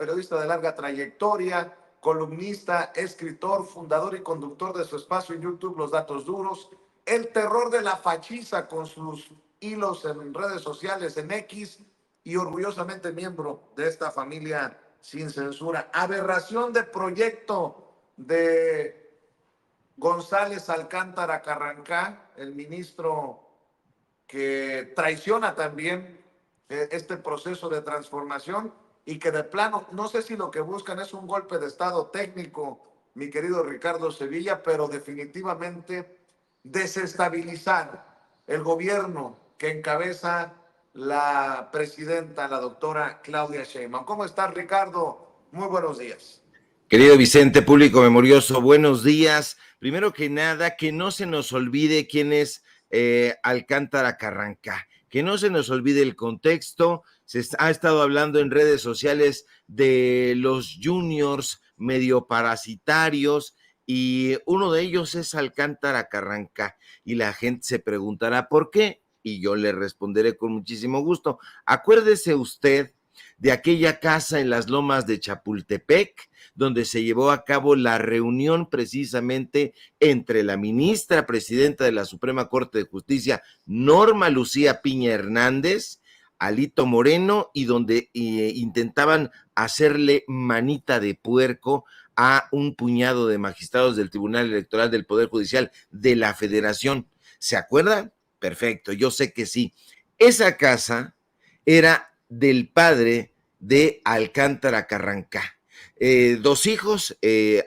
periodista de larga trayectoria, columnista, escritor, fundador y conductor de su espacio en YouTube, Los Datos Duros, el terror de la fachiza con sus hilos en redes sociales, en X, y orgullosamente miembro de esta familia sin censura. Aberración de proyecto de González Alcántara Carrancá, el ministro que traiciona también este proceso de transformación y que de plano, no sé si lo que buscan es un golpe de estado técnico, mi querido Ricardo Sevilla, pero definitivamente desestabilizar el gobierno que encabeza la presidenta, la doctora Claudia Sheinbaum. ¿Cómo estás, Ricardo? Muy buenos días. Querido Vicente, público memorioso, buenos días. Primero que nada, que no se nos olvide quién es Alcántara Carrancá, que no se nos olvide el contexto. Ha estado hablando en redes sociales de los juniors medio parasitarios y uno de ellos es Alcántara Carrancá y la gente se preguntará ¿por qué? Y yo le responderé con muchísimo gusto. Acuérdese usted de aquella casa en las lomas de Chapultepec, donde se llevó a cabo la reunión precisamente entre la ministra presidenta de la Suprema Corte de Justicia, Norma Lucía Piña Hernández, Alito Moreno, y donde intentaban hacerle manita de puerco a un puñado de magistrados del Tribunal Electoral del Poder Judicial de la Federación. ¿Se acuerdan? Perfecto, yo sé que sí. Esa casa era del padre de Alcántara Carrancá. Dos hijos,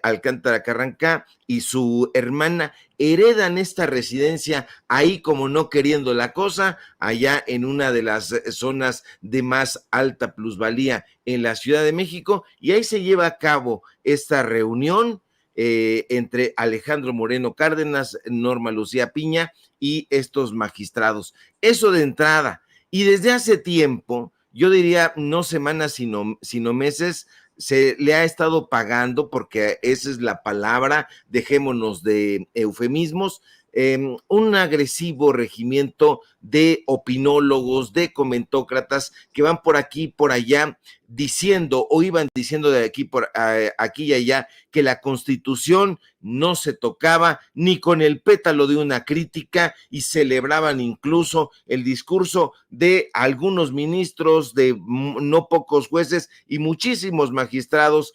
Alcántara Carrancá y su hermana, heredan esta residencia ahí como no queriendo la cosa, allá en una de las zonas de más alta plusvalía en la Ciudad de México, y ahí se lleva a cabo esta reunión entre Alejandro Moreno Cárdenas, Norma Lucía Piña y estos magistrados. Eso de entrada. Y desde hace tiempo, yo diría no semanas, sino meses, se le ha estado pagando, porque esa es la palabra, dejémonos de eufemismos, un agresivo regimiento de opinólogos, de comentócratas que van por aquí, por allá, diciendo o iban diciendo de aquí, aquí y allá, que la Constitución no se tocaba ni con el pétalo de una crítica, y celebraban incluso el discurso de algunos ministros, de no pocos jueces y muchísimos magistrados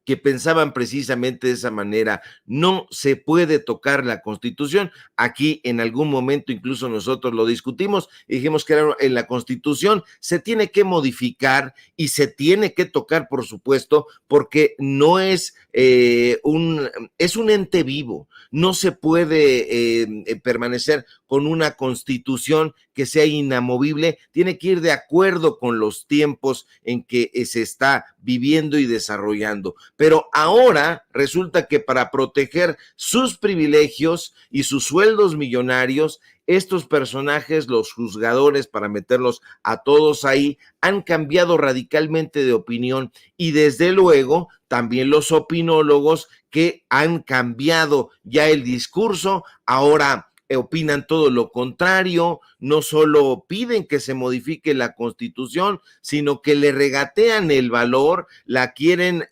que pensaban precisamente de esa manera. No se puede tocar la Constitución. Aquí en algún momento incluso nosotros lo discutimos y dijimos que en la Constitución se tiene que modificar y se tiene que tocar, por supuesto, porque no es es un ente vivo. No se puede permanecer con una Constitución que sea inamovible. Tiene que ir de acuerdo con los tiempos en que se está viviendo y desarrollando. Pero ahora resulta que para proteger sus privilegios y sus sueldos millonarios, estos personajes, los juzgadores, para meterlos a todos ahí, han cambiado radicalmente de opinión, y desde luego también los opinólogos que han cambiado ya el discurso, ahora opinan todo lo contrario, no solo piden que se modifique la Constitución, sino que le regatean el valor, la quieren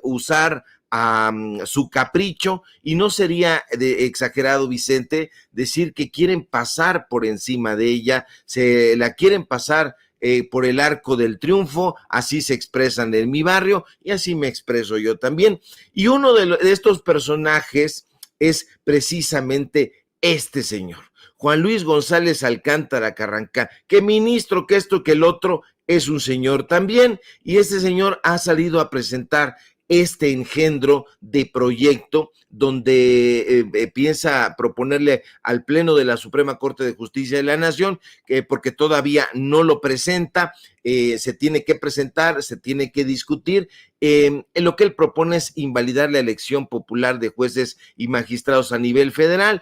usar a su capricho, y no sería exagerado, Vicente, decir que quieren pasar por encima de ella, se la quieren pasar por el arco del triunfo. Así se expresan en mi barrio y así me expreso yo también. Y uno de estos personajes es precisamente este señor, Juan Luis González Alcántara Carrancá, que ministro, que esto, que el otro, es un señor también, y este señor ha salido a presentar este engendro de proyecto donde piensa proponerle al Pleno de la Suprema Corte de Justicia de la Nación, porque todavía no lo presenta, se tiene que presentar, se tiene que discutir. Lo que él propone es invalidar la elección popular de jueces y magistrados a nivel federal.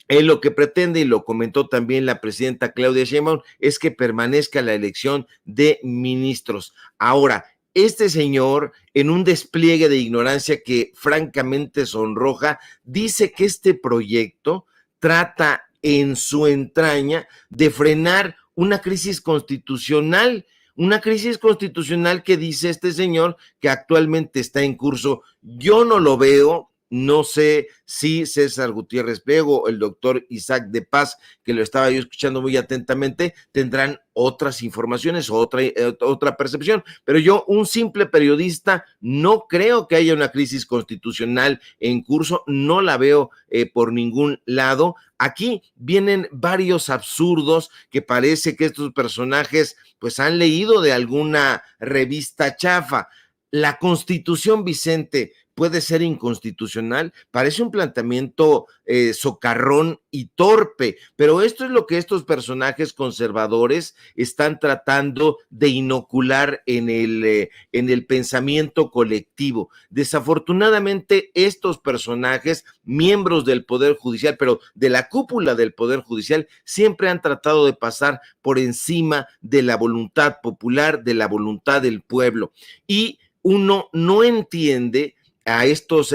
Él lo que pretende, y lo comentó también la presidenta Claudia Sheinbaum, es que permanezca la elección de ministros. Ahora, este señor, en un despliegue de ignorancia que francamente sonroja, dice que este proyecto trata en su entraña de frenar una crisis constitucional, una crisis constitucional que dice este señor que actualmente está en curso. Yo no lo veo. No sé si César Gutiérrez Priego, el doctor Isaac de Paz, que lo estaba yo escuchando muy atentamente, tendrán otras informaciones o otra percepción. Pero yo, un simple periodista, no creo que haya una crisis constitucional en curso, no la veo por ningún lado. Aquí vienen varios absurdos que parece que estos personajes pues han leído de alguna revista chafa. La Constitución, Vicente, puede ser inconstitucional. Parece un planteamiento socarrón y torpe, pero esto es lo que estos personajes conservadores están tratando de inocular en el pensamiento colectivo. Desafortunadamente, estos personajes, miembros del Poder Judicial, pero de la cúpula del Poder Judicial, siempre han tratado de pasar por encima de la voluntad popular, de la voluntad del pueblo. Y uno no entiende a estos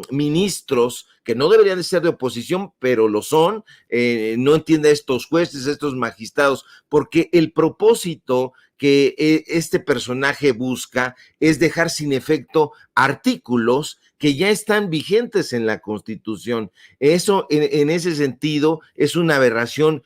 ministros que no deberían de ser de oposición, pero lo son, no entiende a estos jueces, a estos magistrados, porque el propósito que este personaje busca es dejar sin efecto artículos que ya están vigentes en la Constitución. Eso, en ese sentido, es una aberración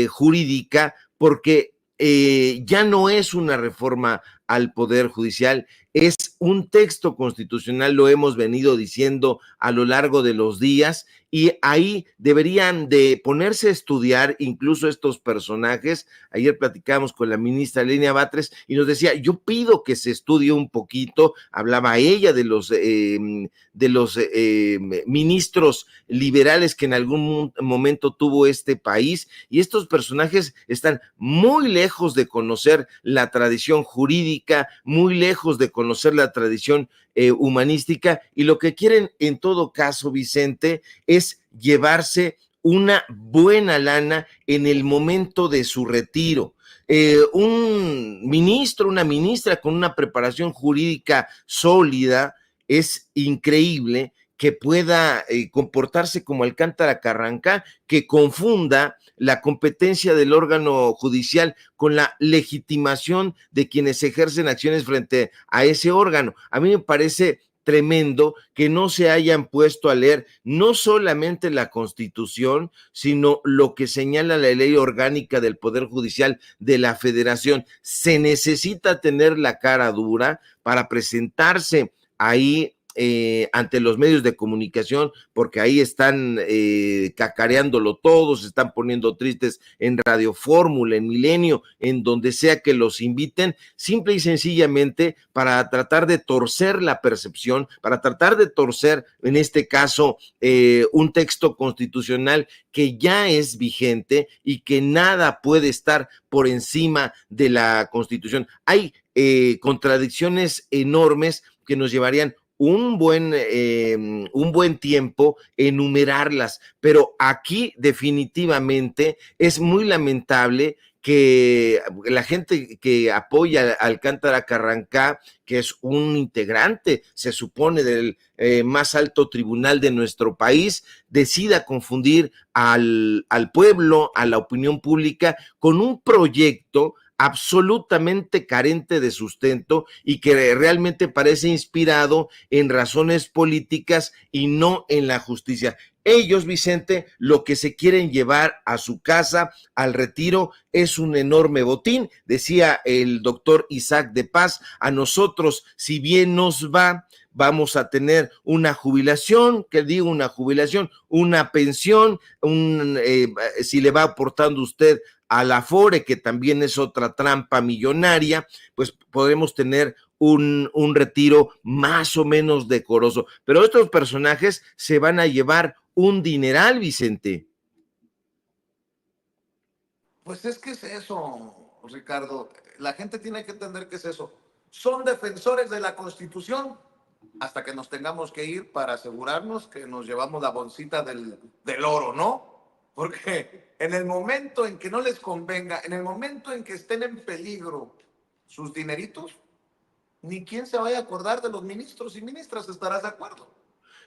jurídica, porque ya no es una reforma al Poder Judicial, es un texto constitucional, lo hemos venido diciendo a lo largo de los días, y ahí deberían de ponerse a estudiar incluso estos personajes. Ayer platicamos con la ministra Lenia Batres y nos decía, yo pido que se estudie un poquito, hablaba ella de los ministros liberales que en algún momento tuvo este país, y estos personajes están muy lejos de conocer la tradición jurídica, muy lejos de conocer la tradición humanística, y lo que quieren en todo caso, Vicente, es llevarse una buena lana en el momento de su retiro. Un ministro, una ministra con una preparación jurídica sólida, es increíble que pueda comportarse como Alcántara Carrancá, que confunda la competencia del órgano judicial con la legitimación de quienes ejercen acciones frente a ese órgano. A mí me parece tremendo que no se hayan puesto a leer no solamente la Constitución, sino lo que señala la ley orgánica del Poder Judicial de la Federación. Se necesita tener la cara dura para presentarse ahí ante los medios de comunicación, porque ahí están cacareándolo todos, se están poniendo tristes en Radio Fórmula, en Milenio, en donde sea que los inviten, simple y sencillamente para tratar de torcer la percepción, para tratar de torcer, en este caso, un texto constitucional que ya es vigente y que nada puede estar por encima de la Constitución. Hay contradicciones enormes que nos llevarían un buen tiempo enumerarlas, pero aquí definitivamente es muy lamentable que la gente que apoya a Alcántara Carrancá, que es un integrante, se supone, del más alto tribunal de nuestro país, decida confundir al pueblo, a la opinión pública, con un proyecto absolutamente carente de sustento y que realmente parece inspirado en razones políticas y no en la justicia. Ellos, Vicente, lo que se quieren llevar a su casa, al retiro, es un enorme botín. Decía el doctor Isaac de Paz, a nosotros, si bien nos va, vamos a tener una jubilación, que digo una jubilación, una pensión, si le va aportando usted a la Afore, que también es otra trampa millonaria, pues podremos tener un retiro más o menos decoroso. Pero estos personajes se van a llevar un dineral, Vicente. Pues es que es eso, Ricardo. La gente tiene que entender que es eso. Son defensores de la Constitución hasta que nos tengamos que ir para asegurarnos que nos llevamos la bolsita del oro, ¿no? Porque en el momento en que no les convenga, en el momento en que estén en peligro sus dineritos, ni quién se vaya a acordar de los ministros y ministras, ¿estarás de acuerdo?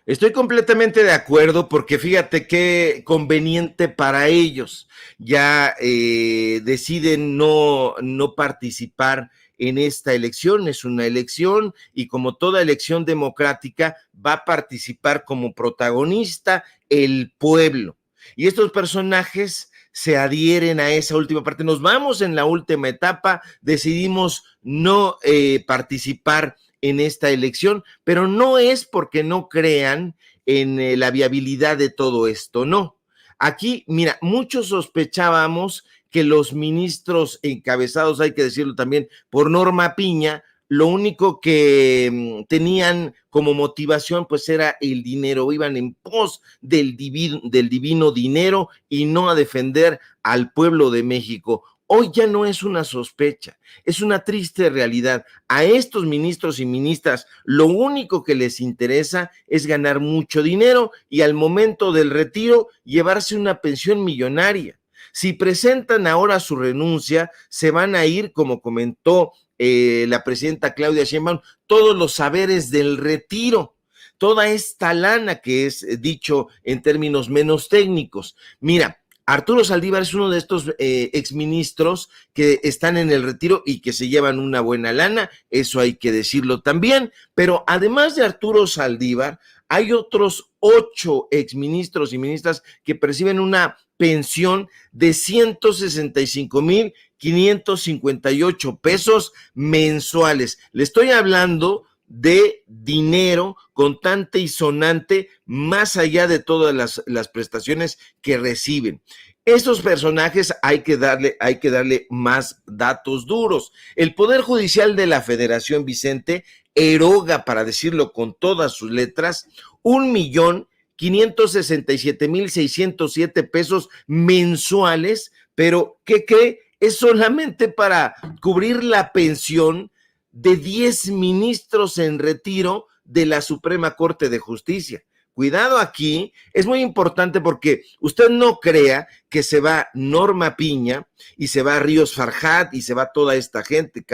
Estoy completamente de acuerdo porque fíjate qué conveniente para ellos. Ya deciden no participar en esta elección. Es una elección y como toda elección democrática va a participar como protagonista el pueblo. Y estos personajes se adhieren a esa última parte. Nos vamos en la última etapa, decidimos no participar en esta elección, pero no es porque no crean en la viabilidad de todo esto, no. Aquí, mira, muchos sospechábamos que los ministros encabezados, hay que decirlo también, por Norma Piña, lo único que tenían como motivación pues era el dinero, iban en pos del divino dinero y no a defender al pueblo de México. Hoy ya no es una sospecha, es una triste realidad. A estos ministros y ministras lo único que les interesa es ganar mucho dinero y al momento del retiro llevarse una pensión millonaria. Si presentan ahora su renuncia, se van a ir, como comentó la presidenta Claudia Sheinbaum, todos los saberes del retiro, toda esta lana que es dicho en términos menos técnicos. Mira, Arturo Saldívar es uno de estos exministros que están en el retiro y que se llevan una buena lana, eso hay que decirlo también, pero además de Arturo Saldívar, hay otros 8 exministros y ministras que perciben una pensión de 165,558 pesos mensuales. Le estoy hablando de dinero contante y sonante más allá de todas las prestaciones que reciben. Estos personajes hay que darle más datos duros. El Poder Judicial de la Federación, Vicente, eroga, para decirlo con todas sus letras, 1,567,607 pesos mensuales, pero ¿qué cree? Es solamente para cubrir la pensión de 10 ministros en retiro de la Suprema Corte de Justicia. Cuidado aquí, es muy importante porque usted no crea que se va Norma Piña y se va Ríos Farjat y se va toda esta gente,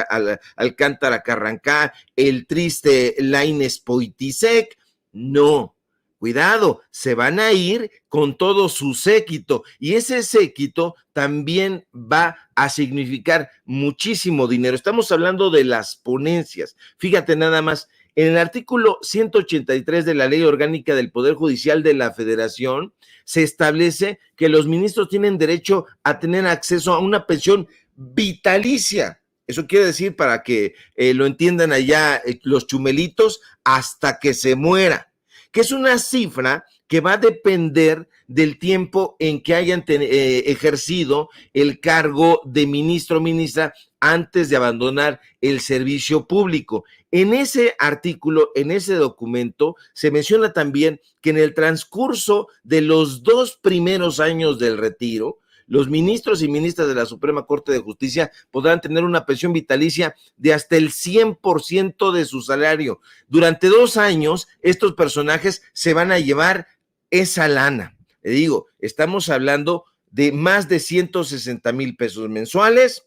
Alcántara Carrancá, el triste Lainez Poitisek. No, cuidado, se van a ir con todo su séquito y ese séquito también va a significar muchísimo dinero. Estamos hablando de las ponencias. Fíjate nada más, en el artículo 183 de la Ley Orgánica del Poder Judicial de la Federación se establece que los ministros tienen derecho a tener acceso a una pensión vitalicia. Eso quiere decir, para que lo entiendan allá los chumelitos, hasta que se muera, que es una cifra que va a depender del tiempo en que hayan ejercido el cargo de ministro o ministra antes de abandonar el servicio público. En ese artículo, en ese documento, se menciona también que en el transcurso de los 2 primeros años del retiro, los ministros y ministras de la Suprema Corte de Justicia podrán tener una pensión vitalicia de hasta el 100% de su salario. Durante 2 años, estos personajes se van a llevar esa lana. Le digo, estamos hablando de más de 160,000 pesos mensuales,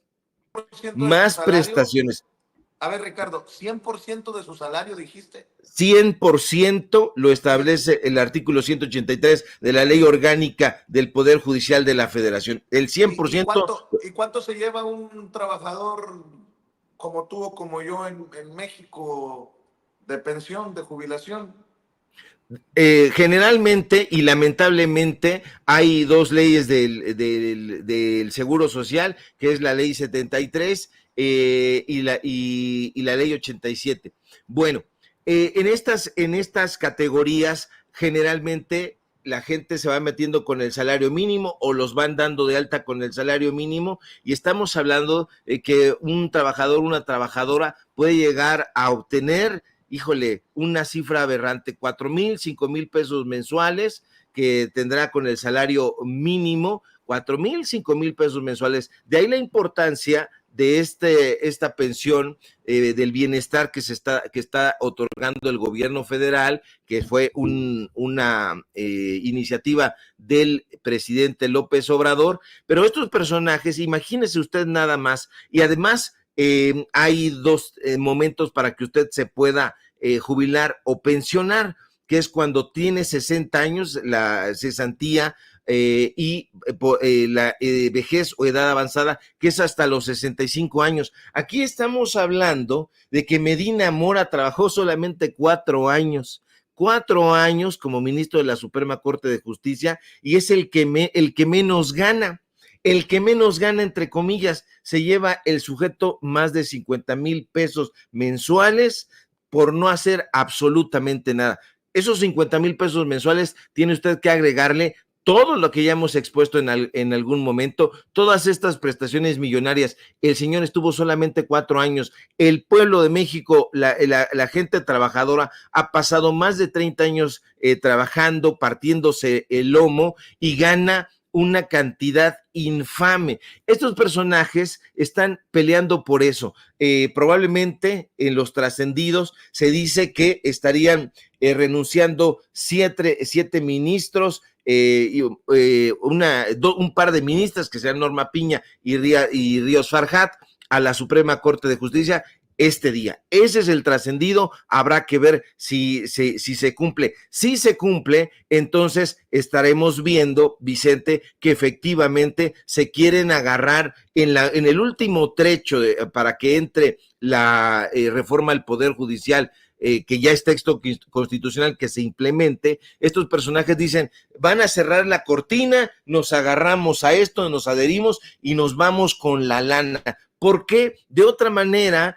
más prestaciones. A ver, Ricardo, ¿100% de su salario dijiste? 100% lo establece el artículo 183 de la Ley Orgánica del Poder Judicial de la Federación. El 100%. ¿Y cuánto se lleva un trabajador como tú o como yo en México de pensión, de jubilación? Generalmente y lamentablemente hay 2 leyes del Seguro Social, que es la ley 73 y la ley 87. Bueno, en estas categorías generalmente la gente se va metiendo con el salario mínimo o los van dando de alta con el salario mínimo y estamos hablando de que un trabajador, una trabajadora puede llegar a obtener, híjole, una cifra aberrante, 4,000, 5,000 pesos mensuales que tendrá con el salario mínimo, 4,000, 5,000 pesos mensuales. De ahí la importancia de esta pensión del bienestar que está otorgando el gobierno federal, que fue una iniciativa del presidente López Obrador. Pero estos personajes, imagínese usted nada más, y además hay 2 momentos para que usted se pueda jubilar o pensionar. que es cuando tiene 60 años, la cesantía, y la vejez o edad avanzada, que es hasta los 65 años. Aquí estamos hablando de que Medina Mora trabajó solamente 4 años. 4 años como ministro de la Suprema Corte de Justicia, y es el que menos gana. El que menos gana, entre comillas, se lleva el sujeto más de 50,000 pesos mensuales por no hacer absolutamente nada. Esos 50,000 pesos mensuales tiene usted que agregarle todo lo que ya hemos expuesto en algún momento, todas estas prestaciones millonarias. El señor estuvo solamente 4 años. El pueblo de México, la gente trabajadora, ha pasado más de 30 años trabajando, partiéndose el lomo, y gana una cantidad infame. Estos personajes están peleando por eso. Probablemente en los trascendidos se dice que estarían renunciando siete ministros, un par de ministras, que sean Norma Piña y Ríos Farjat, a la Suprema Corte de Justicia este día. Ese es el trascendido. Habrá que ver si se cumple. Si se cumple, entonces estaremos viendo, Vicente, que efectivamente se quieren agarrar en el último trecho para que entre la reforma al Poder Judicial, que ya es texto constitucional que se implemente. Estos personajes dicen, van a cerrar la cortina, nos agarramos a esto, nos adherimos y nos vamos con la lana. ¿Por qué? De otra manera,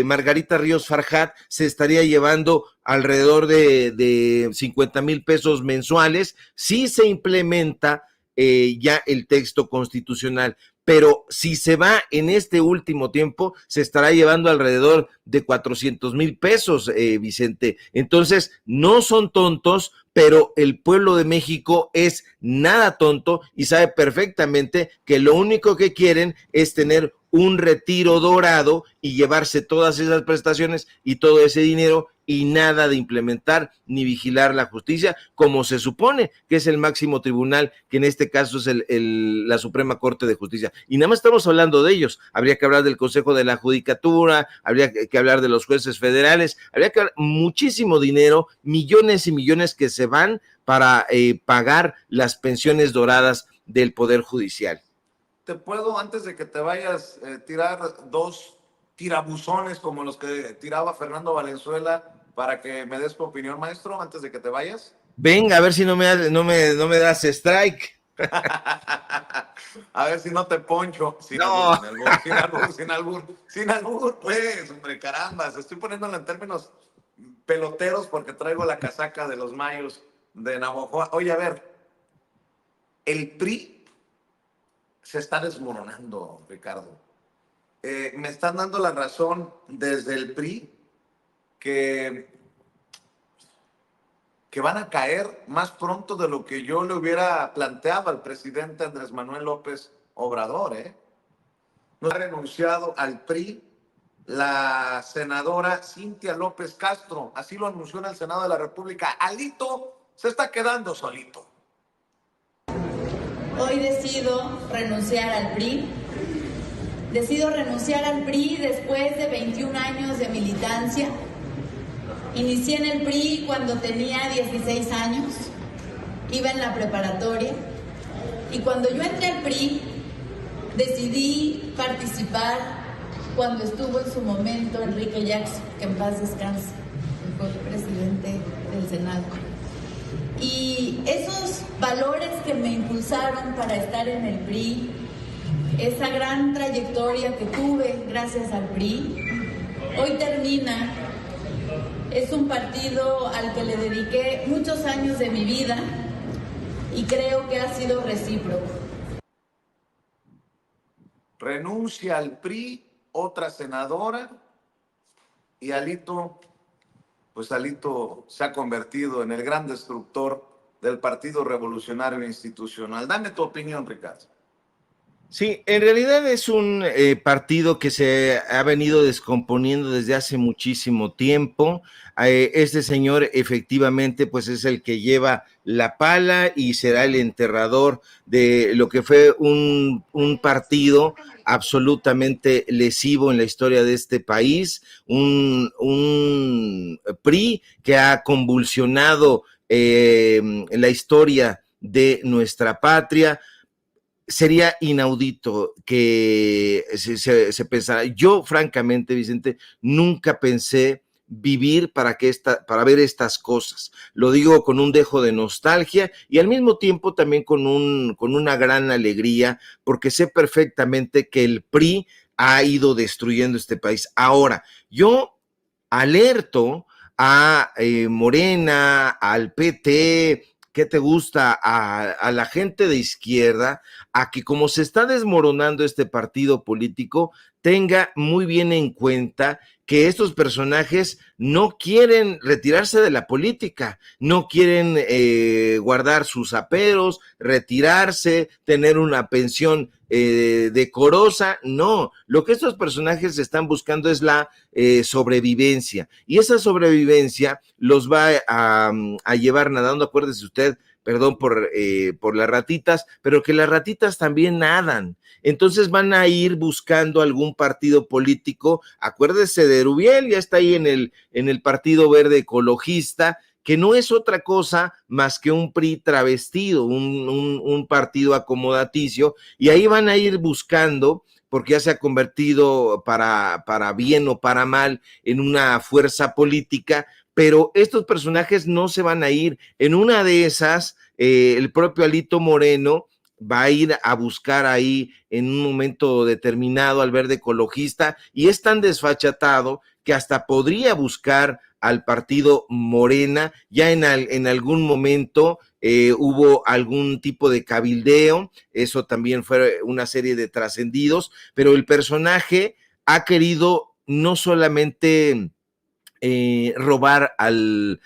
Margarita Ríos Farjat se estaría llevando alrededor de 50,000 pesos mensuales si se implementa ya el texto constitucional. Pero si se va en este último tiempo, se estará llevando alrededor de 400,000 pesos, Vicente. Entonces, no son tontos, pero el pueblo de México es nada tonto y sabe perfectamente que lo único que quieren es tener un retiro dorado y llevarse todas esas prestaciones y todo ese dinero, y nada de implementar ni vigilar la justicia, como se supone que es el máximo tribunal, que en este caso es la Suprema Corte de Justicia. Y nada más estamos hablando de ellos. Habría que hablar del Consejo de la Judicatura, habría que hablar de los jueces federales, habría que hablar muchísimo dinero, millones y millones que se van para pagar las pensiones doradas del Poder Judicial. ¿Te puedo, antes de que te vayas, tirar dos tirabuzones como los que tiraba Fernando Valenzuela para que me des tu opinión, maestro, antes de que te vayas? Venga, a ver si no me das strike. A ver si no te poncho. Sin No. albur, sin albur, sin albur, sin albur, pues, hombre, carambas. Estoy poniéndolo en términos peloteros porque traigo la casaca de los Mayos de Navajo. Oye, a ver, el PRI se está desmoronando, Ricardo. Me están dando la razón desde el PRI que van a caer más pronto de lo que yo le hubiera planteado al presidente Andrés Manuel López Obrador. No ha renunciado al PRI la senadora Cintia López Castro, así lo anunció en el Senado de la República. Alito se está quedando solito. Hoy decido renunciar al PRI. Decido renunciar al PRI después de 21 años de militancia. Inicié en el PRI cuando tenía 16 años, iba en la preparatoria, y cuando yo entré al PRI decidí participar cuando estuvo en su momento Enrique Jackson, que en paz descanse, que fue el presidente del Senado. Y esos valores que me impulsaron para estar en el PRI, esa gran trayectoria que tuve gracias al PRI, hoy termina. Es un partido al que le dediqué muchos años de mi vida y creo que ha sido recíproco. Renuncia al PRI otra senadora y Alito se ha convertido en el gran destructor del Partido Revolucionario Institucional. Dame tu opinión, Ricardo. Sí, en realidad es un partido que se ha venido descomponiendo desde hace muchísimo tiempo. Este señor efectivamente pues es el que lleva la pala y será el enterrador de lo que fue un partido absolutamente lesivo en la historia de este país, un PRI que ha convulsionado la historia de nuestra patria. Sería inaudito que se pensara. Yo, francamente, Vicente, nunca pensé vivir para ver estas cosas. Lo digo con un dejo de nostalgia y al mismo tiempo también con una gran alegría, porque sé perfectamente que el PRI ha ido destruyendo este país. Ahora, yo alerto a Morena, al PT, ¿qué te gusta? A la gente de izquierda, a que como se está desmoronando este partido político, tenga muy bien en cuenta que estos personajes no quieren retirarse de la política, no quieren guardar sus aperos, retirarse, tener una pensión decorosa, no. Lo que estos personajes están buscando es la sobrevivencia, y esa sobrevivencia los va a llevar nadando. Acuérdese usted, perdón por las ratitas, pero que las ratitas también nadan. Entonces van a ir buscando algún partido político. Acuérdese de Erubiel, ya está ahí en el Partido Verde Ecologista, que no es otra cosa más que un PRI travestido, un partido acomodaticio, y ahí van a ir buscando, porque ya se ha convertido para bien o para mal en una fuerza política, pero estos personajes no se van a ir. En una de esas, el propio Alito Moreno va a ir a buscar ahí en un momento determinado al Verde Ecologista, y es tan desfachatado que hasta podría buscar al partido Morena. Ya en algún momento hubo algún tipo de cabildeo, eso también fue una serie de trascendidos, pero el personaje ha querido no solamente robar al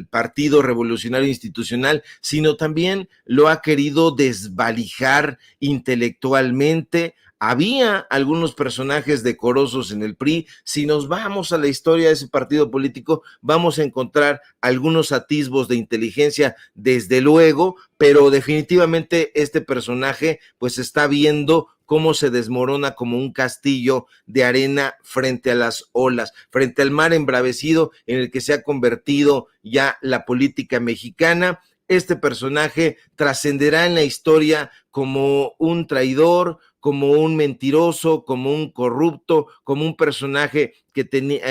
Partido Revolucionario Institucional, sino también lo ha querido desvalijar intelectualmente. Había algunos personajes decorosos en el PRI. Si nos vamos a la historia de ese partido político, vamos a encontrar algunos atisbos de inteligencia, desde luego, pero definitivamente este personaje pues está viendo cómo se desmorona como un castillo de arena frente a las olas, frente al mar embravecido en el que se ha convertido ya la política mexicana. Este personaje trascenderá en la historia como un traidor, como un mentiroso, como un corrupto, como un personaje que tenía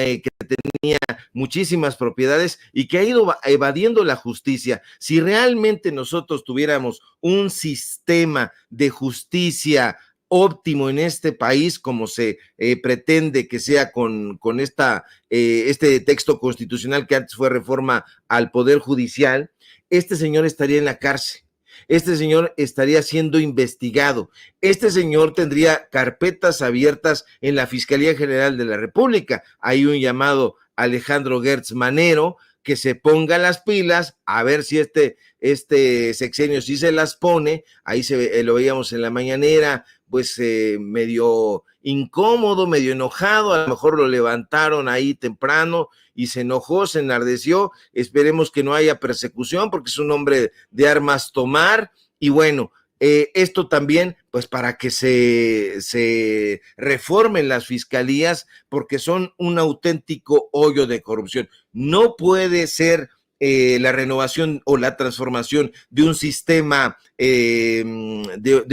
muchísimas propiedades y que ha ido evadiendo la justicia. Si realmente nosotros tuviéramos un sistema de justicia óptimo en este país, como se pretende que sea con este texto constitucional que antes fue reforma al Poder Judicial, este señor estaría en la cárcel, este señor estaría siendo investigado, este señor tendría carpetas abiertas en la Fiscalía General de la República. Hay un llamado a Alejandro Gertz Manero que se ponga las pilas, a ver si este sexenio sí se las pone. Ahí lo veíamos en la mañanera, pues medio incómodo, medio enojado, a lo mejor lo levantaron ahí temprano y se enojó, se enardeció. Esperemos que no haya persecución, porque es un hombre de armas tomar. Y bueno, esto también, pues para que se reformen las fiscalías, porque son un auténtico hoyo de corrupción. No puede ser la renovación o la transformación de un sistema, de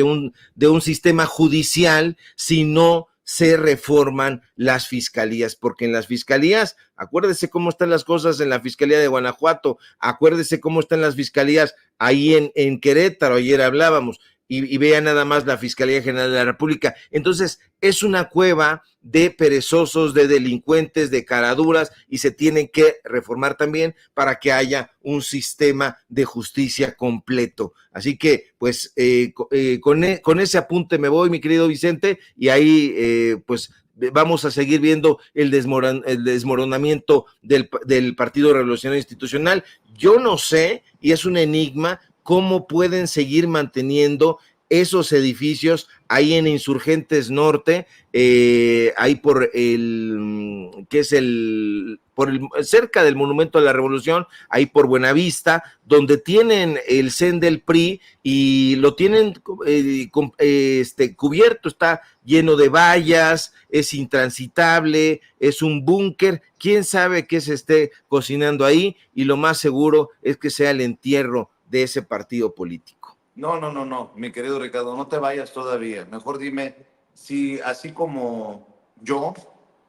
un sistema judicial, si no se reforman las fiscalías, porque en las fiscalías, acuérdese cómo están las cosas en la Fiscalía de Guanajuato, acuérdese cómo están las fiscalías ahí en Querétaro, ayer hablábamos, y vea nada más la Fiscalía General de la República. Entonces, es una cueva de perezosos, de delincuentes, de caraduras, y se tienen que reformar también para que haya un sistema de justicia completo. Así que, pues, con ese apunte me voy, mi querido Vicente, y ahí, pues, vamos a seguir viendo el desmoronamiento del Partido Revolucionario Institucional. Yo no sé, y es un enigma, cómo pueden seguir manteniendo esos edificios ahí en Insurgentes Norte, ahí por que es cerca del Monumento a la Revolución, ahí por Buenavista, donde tienen el CEN del PRI y lo tienen cubierto, está lleno de vallas, es intransitable, es un búnker, quién sabe qué se esté cocinando ahí, y lo más seguro es que sea el entierro de ese partido político. No, mi querido Ricardo, no te vayas todavía. Mejor dime si así como yo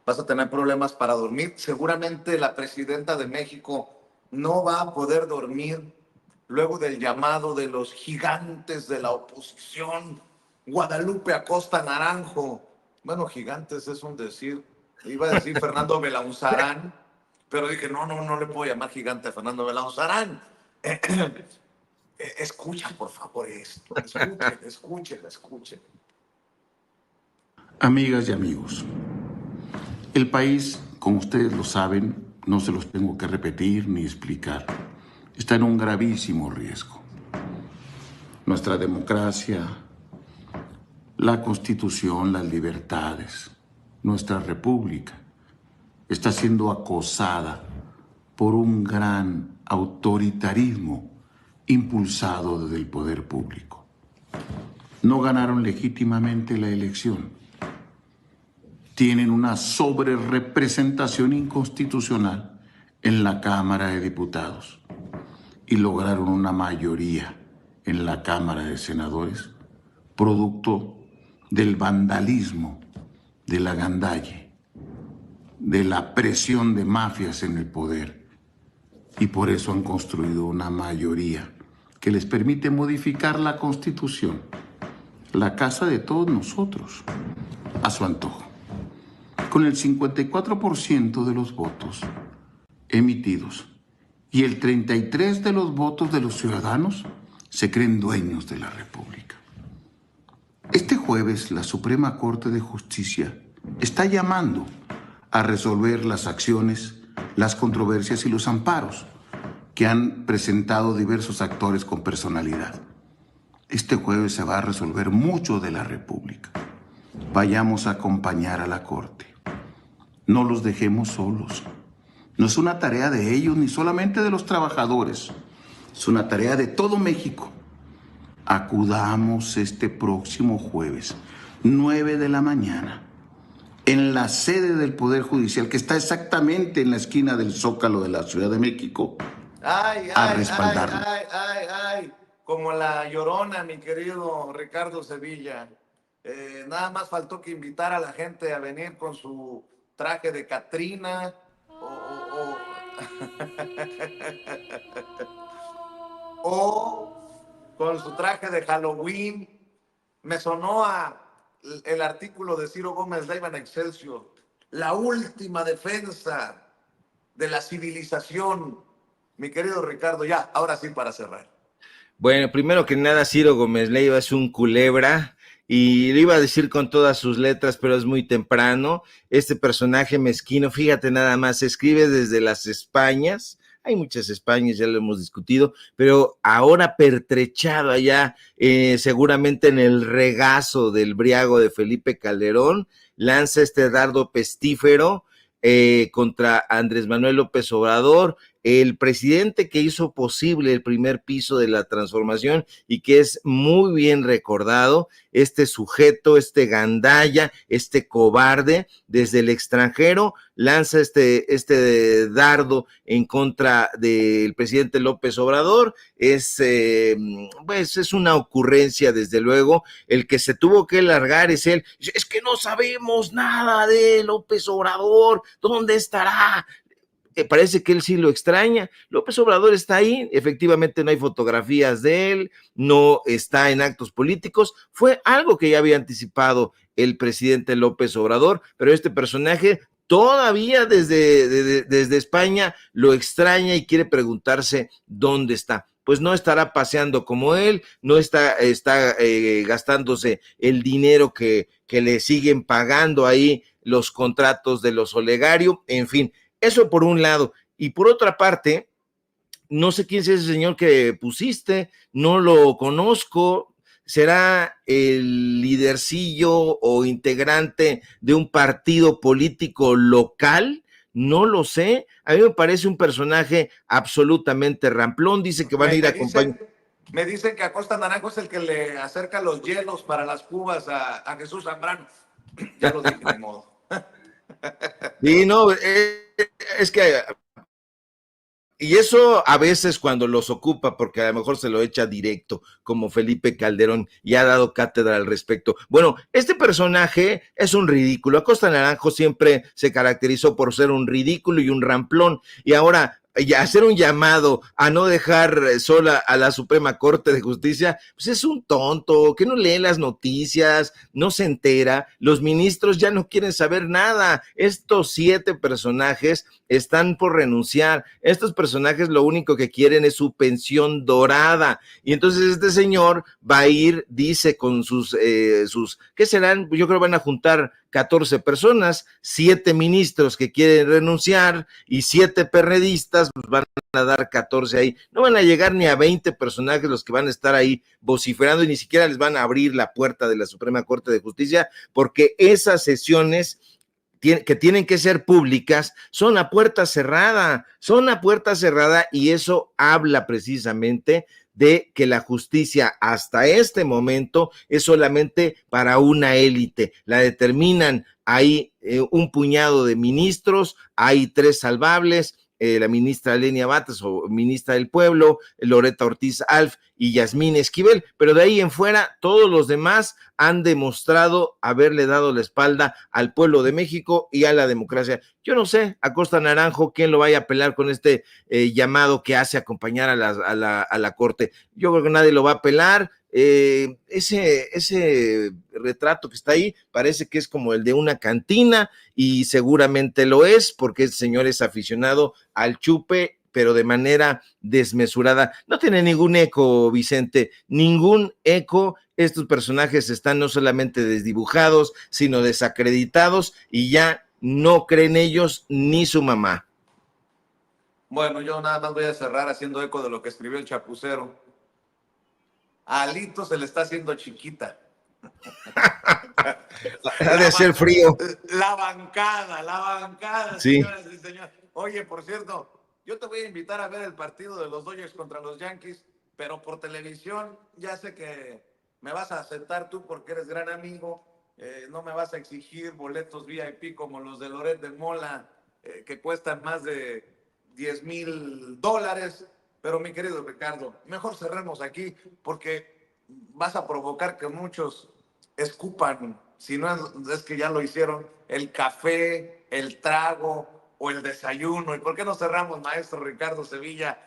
vas a tener problemas para dormir. Seguramente la presidenta de México no va a poder dormir luego del llamado de los gigantes de la oposición, Guadalupe Acosta Naranjo. Bueno, gigantes es un decir. Iba a decir Fernando Belaunzarán, pero dije, no le puedo llamar gigante a Fernando Belaunzarán. Escucha, por favor, esto. Escuchen. Amigas y amigos, el país, como ustedes lo saben, no se los tengo que repetir ni explicar, está en un gravísimo riesgo. Nuestra democracia, la Constitución, las libertades, nuestra república, está siendo acosada por un gran autoritarismo impulsado desde el poder público. No ganaron legítimamente la elección. Tienen una sobrerepresentación inconstitucional en la Cámara de Diputados y lograron una mayoría en la Cámara de Senadores, producto del vandalismo, de la gandalle, de la presión de mafias en el poder. Y por eso han construido una mayoría que les permite modificar la Constitución, la casa de todos nosotros, a su antojo. Con el 54% de los votos emitidos y el 33% de los votos de los ciudadanos se creen dueños de la República. Este jueves, la Suprema Corte de Justicia está llamando a resolver las acciones, las controversias y los amparos que han presentado diversos actores con personalidad. Este jueves se va a resolver mucho de la República. Vayamos a acompañar a la Corte. No los dejemos solos. No es una tarea de ellos ni solamente de los trabajadores. Es una tarea de todo México. Acudamos este próximo jueves, 9 de la mañana, en la sede del Poder Judicial, que está exactamente en la esquina del Zócalo de la Ciudad de México, a respaldarlo. Ay, como la Llorona, mi querido Ricardo Sevilla. Nada más faltó que invitar a la gente a venir con su traje de Catrina o con su traje de Halloween. Me sonó el artículo de Ciro Gómez Leiva en Excelsior, la última defensa de la civilización. Mi querido Ricardo, ya, ahora sí para cerrar. Bueno, primero que nada, Ciro Gómez Leiva es un culebra, y lo iba a decir con todas sus letras, pero es muy temprano. Este personaje mezquino, fíjate nada más, se escribe desde las Españas. Hay muchas Españas, ya lo hemos discutido, pero ahora pertrechado allá, seguramente en el regazo del briago de Felipe Calderón, lanza este dardo pestífero contra Andrés Manuel López Obrador, el presidente que hizo posible el primer piso de la transformación y que es muy bien recordado, este sujeto, este gandalla, este cobarde, desde el extranjero lanza este dardo en contra del presidente López Obrador. Pues es una ocurrencia, desde luego. El que se tuvo que largar es él. Es que no sabemos nada de López Obrador, ¿dónde estará? Parece que él sí lo extraña. López Obrador está ahí, efectivamente no hay fotografías de él, no está en actos políticos, fue algo que ya había anticipado el presidente López Obrador, pero este personaje todavía desde España lo extraña y quiere preguntarse dónde está. Pues no estará paseando como él, no está gastándose el dinero que le siguen pagando ahí los contratos de los Olegario, en fin. Eso por un lado. Y por otra parte, no sé quién es ese señor que pusiste, no lo conozco. ¿Será el lidercillo o integrante de un partido político local? No lo sé. A mí me parece un personaje absolutamente ramplón. Dice que van a ir a acompañar. Me dicen que Acosta Naranjo es el que le acerca los hielos para las cubas a Jesús Zambrano. Ya lo dije, de modo. Sí, no, es que y eso a veces cuando los ocupa, porque a lo mejor se lo echa directo, como Felipe Calderón, y ha dado cátedra al respecto. Bueno, este personaje es un ridículo. Acosta Naranjo siempre se caracterizó por ser un ridículo y un ramplón, y ahora hacer un llamado a no dejar sola a la Suprema Corte de Justicia, pues es un tonto, que no lee las noticias, no se entera, los ministros ya no quieren saber nada, estos 7 personajes están por renunciar, estos personajes lo único que quieren es su pensión dorada, y entonces este señor va a ir, dice con sus ¿qué serán? Yo creo que van a juntar 14 personas, 7 ministros que quieren renunciar y 7 perredistas, pues van a dar 14 ahí. No van a llegar ni a 20 personajes los que van a estar ahí vociferando y ni siquiera les van a abrir la puerta de la Suprema Corte de Justicia, porque esas sesiones que tienen que ser públicas, son a puerta cerrada, y eso habla precisamente de que la justicia hasta este momento es solamente para una élite, la determinan hay un puñado de ministros, hay 3 salvables, la ministra Lenia Batres o ministra del Pueblo, Loreta Ortiz Alf y Yasmín Esquivel, pero de ahí en fuera todos los demás han demostrado haberle dado la espalda al pueblo de México y a la democracia. Yo no sé, Acosta Naranjo, quién lo vaya a apelar con este llamado que hace acompañar a la Corte. Yo creo que nadie lo va a apelar. Ese retrato que está ahí parece que es como el de una cantina y seguramente lo es porque el señor es aficionado al chupe, pero de manera desmesurada. No tiene ningún eco, Vicente, ningún eco. Estos personajes están no solamente desdibujados, sino desacreditados y ya no creen ellos ni su mamá. Bueno, yo nada más voy a cerrar haciendo eco de lo que escribió el Chapucero. A Alito se le está haciendo chiquita. Ha de hacer frío. La bancada, sí. Señoras y señores. Oye, por cierto, yo te voy a invitar a ver el partido de los Dodgers contra los Yankees, pero por televisión. Ya sé que me vas a aceptar tú porque eres gran amigo. No me vas a exigir boletos VIP como los de Loret de Mola, que cuestan más de $10,000. Pero mi querido Ricardo, mejor cerremos aquí porque vas a provocar que muchos escupan, si no es que ya lo hicieron, el café, el trago o el desayuno. ¿Y por qué no cerramos, maestro Ricardo Sevilla,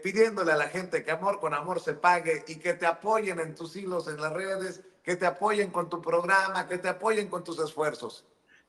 pidiéndole a la gente que amor con amor se pague y que te apoyen en tus hilos en las redes, que te apoyen con tu programa, que te apoyen con tus esfuerzos?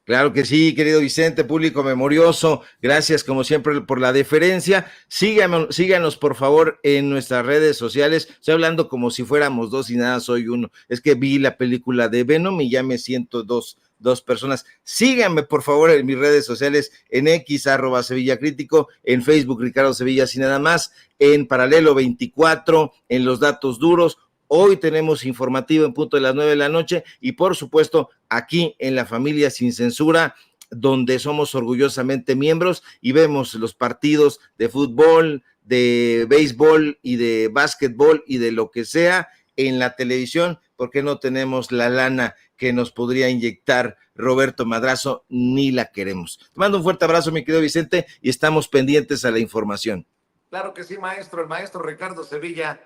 Claro que sí, querido Vicente, público memorioso, gracias como siempre por la deferencia. Síganos por favor en nuestras redes sociales. Estoy hablando como si fuéramos 2 y nada soy uno. Es que vi la película de Venom y ya me siento dos personas. Síganme por favor en mis redes sociales, en X @SevillaCrítico, en Facebook Ricardo Sevilla sin nada más, en Paralelo 24, en Los Datos Duros. Hoy tenemos informativo en punto de las 9 de la noche y por supuesto aquí en La Familia Sin Censura, donde somos orgullosamente miembros y vemos los partidos de fútbol, de béisbol y de básquetbol y de lo que sea en la televisión, porque no tenemos la lana que nos podría inyectar Roberto Madrazo, ni la queremos. Te mando un fuerte abrazo, mi querido Vicente, y estamos pendientes a la información. Claro que sí, maestro, el maestro Ricardo Sevilla,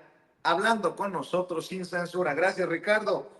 hablando con nosotros sin censura. Gracias, Ricardo.